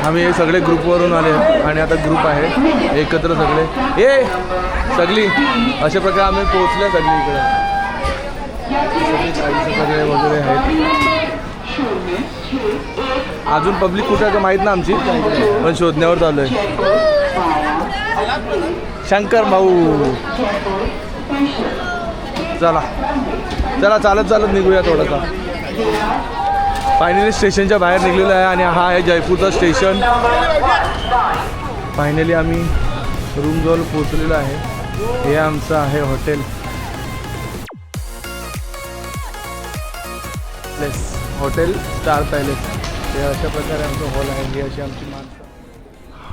आम्ही हे सगळे ग्रुपवरून आले आणि आता ग्रुप आहे एकत्र सगळे सगळी अशा प्रकारे आम्ही पोहोचले सगळी इकडे सगळे वगैरे आहेत. अजून पब्लिक कुठे आहे माहीत ना आमची, पण शोधण्यावर चालू आहे. शंकर भाऊ चला चला चालत चालत निघूया थोडासा. फायनली स्टेशनच्या बाहेर निघलेलो आहे आणि हा आहे जयपूरचा स्टेशन. फायनली आम्ही रूमजवळ पोहोचलेलो आहे. हे आमचं आहे हॉटेल हॉटेल स्टार पॅलेस. हे अशा प्रकारे आमचं हॉल आहे. ही अशी आमची माणसं.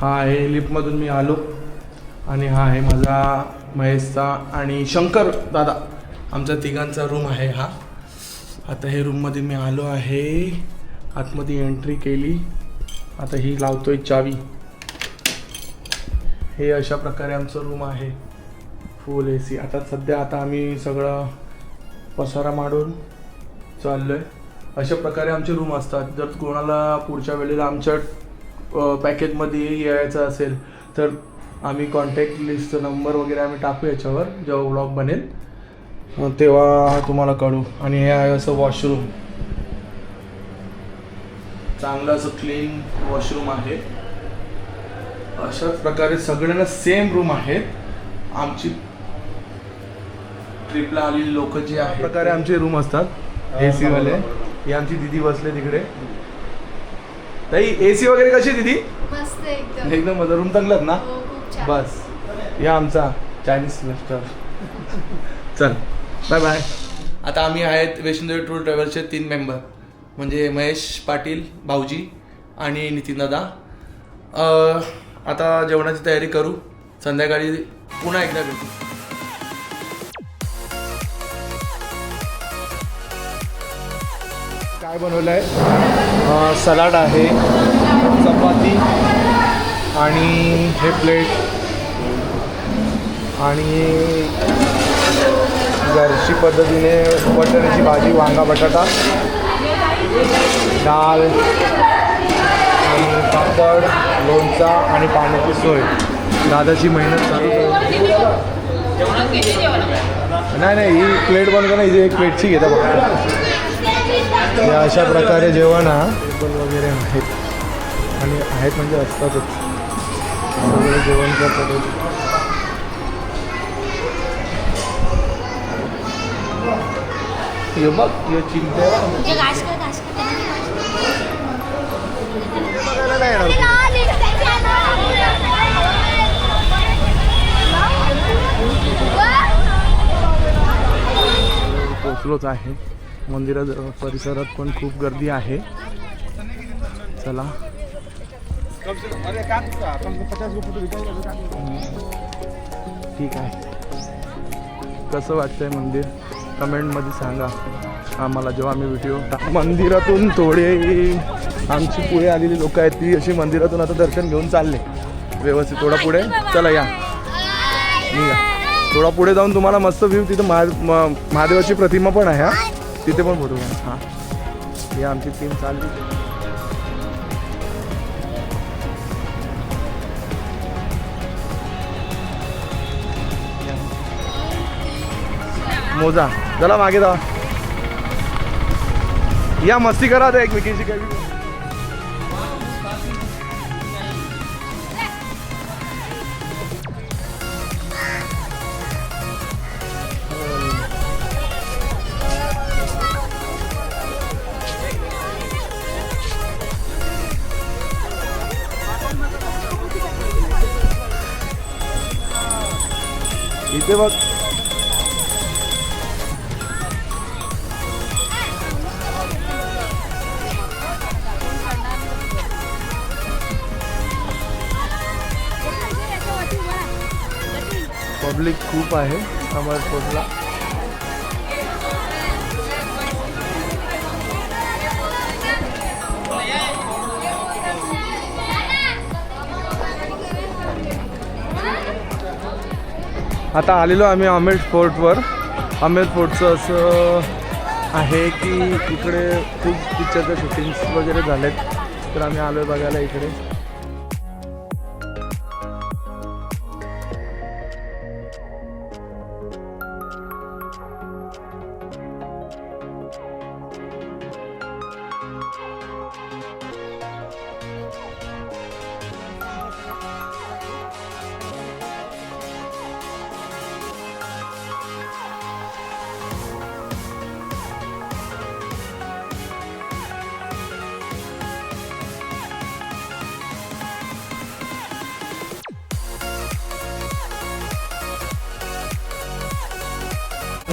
हा आहे लिफ्टमधून मी आलो आणि हा आहे माझा महेशचा आणि शंकर दादा आमचा तिघांचा रूम आहे हा. आता हे रूममध्ये मी आलो आहे. आतमध्ये एंट्री केली. आता ही लावतोय चावी. हे अशा प्रकारे आमचं रूम आहे. फुल AC. आता आम्ही सगळं पसारा मांडून चाललो आहे. अशा प्रकारे आमचे रूम असतात. जर कोणाला पुढच्या वेळेला आमच्या पॅकेजमध्ये यायचं असेल तर आम्ही कॉन्टॅक्ट लिस्टचा नंबर वगैरे आम्ही टाकू याच्यावर जेव्हा व्लॉग बनेल तेव्हा तुम्हाला कळू. आणि हे आहे असं वॉशरूम. चांगलं असं क्लीन वॉशरूम आहे. अशाच प्रकारे सगळ्यांना सेम रूम आहेत. आमची ट्रिपला आलेली लोक जे आहे प्रकारे आमचे रूम असतात. AC वाले. ही आमची दीदी बसले तिकडे. ताई AC वगैरे कशी दीदी? मस्त एकदम मजा. रूम चांगलात ना? बस या आमचा चायनीज मिस्टर. चल बाय बाय. आता आम्ही आहेत वैष्णोदेवी टूर ट्रॅव्हल्सचे 3 मेंबर म्हणजे महेश पाटील भाऊजी आणि नितीन दादा. आता जेवणाची तयारी करू. संध्याकाळी पुन्हा एकदा भेटू. काय बनवलं आहे? सलाड आहे, चपाती आणि हे प्लेट आणि घरची पद्धतीने बटाट्याची भाजी, वांगा बटाटा, डाळ आणि पापड, लोणचा आणि पाण्याची सोय. दादाची मेहनत चालू नाही ही प्लेट बनवतो ना. ही एक प्लेटची घेता बघा. या अशा प्रकारे जेवण टेबल वगैरे आहेत आणि आहेत म्हणजे असतातच सगळे जेवण करतात. हे बघ हे चिमटे बघायला नाही पोचलोच आहे. मंदिरात परिसरात पण खूप गर्दी आहे. चला ठीक आहे. कसं वाटतंय मंदिर कमेंटमध्ये सांगा आम्हाला जेव्हा आम्ही व्हिडिओ मंदिरातून थोडे आमची पुढे आलेली लोक आहेत ती अशी मंदिरातून आता दर्शन घेऊन चालले व्यवस्थित. थोडा पुढे चला या निघा. थोडा पुढे जाऊन तुम्हाला मस्त व्ह्यू तिथं महादेवाची प्रतिमा पण आहे. हा तिथे पण फोटो घ्या. हां ही आमची टीम चालली. मोजा चला मागे जा. या मस्ती करा आता एकमेकींची काही. इथे बघ पब्लिक खूप आहे अमरकोटला. आता आलेलो आम्ही आमेर फोर्टवर. आमेर फोर्टचं असं आहे की इकडे खूप पिक्चरचे शूटिंग्स वगैरे झालेत तर आम्ही आलो आहे बघायला इकडे.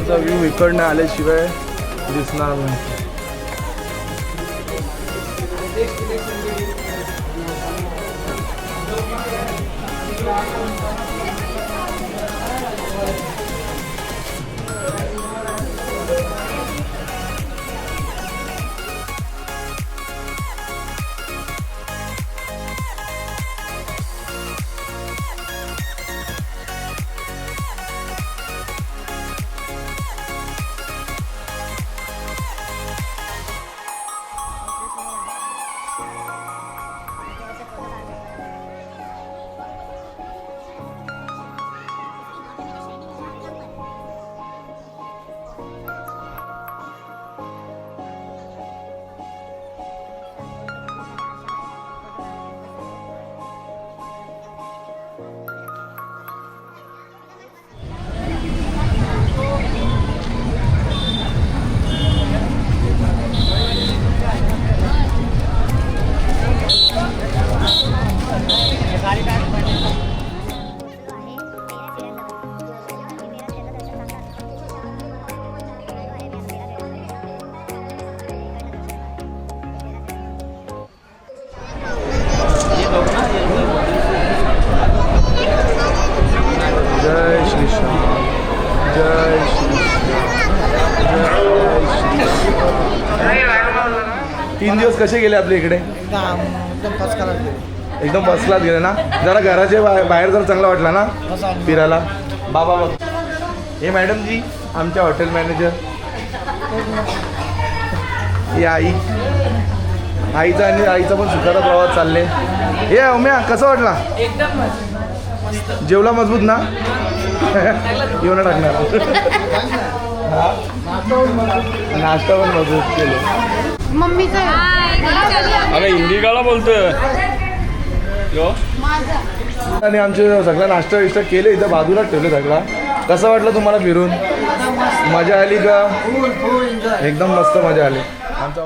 व्ह्यू इकडनं आल्याशिवाय दिसणार नाही. जय श्री श्याम, जय श्री श्याम. 3 दिवस कसे गेले आपल्या इकडे? एकदम फर्स्ट क्लास गेले ना. जरा घराच्या बाहेर जरा चांगला वाटला ना फिरायला. बाबा बघ, हे मॅडम जी आमच्या हॉटेल मॅनेजर. ही आई, आईचा आणि आईचा पण सुखाचा प्रवास चालले. हे उम्या कसं वाटला? एकदम जेवला मजबूत ना? येऊन टाकणार. नाश्ता पण मजबूत केलं. मम्मीचा अरे हिंदी काला बोलतोय आणि आमचे सगळा नाश्ता विष्टा केले इथं बाजूलाच ठेवले सगळा. कसं वाटलं तुम्हाला फिरून? मजा आली का? एकदम मस्त मजा आली. आमचा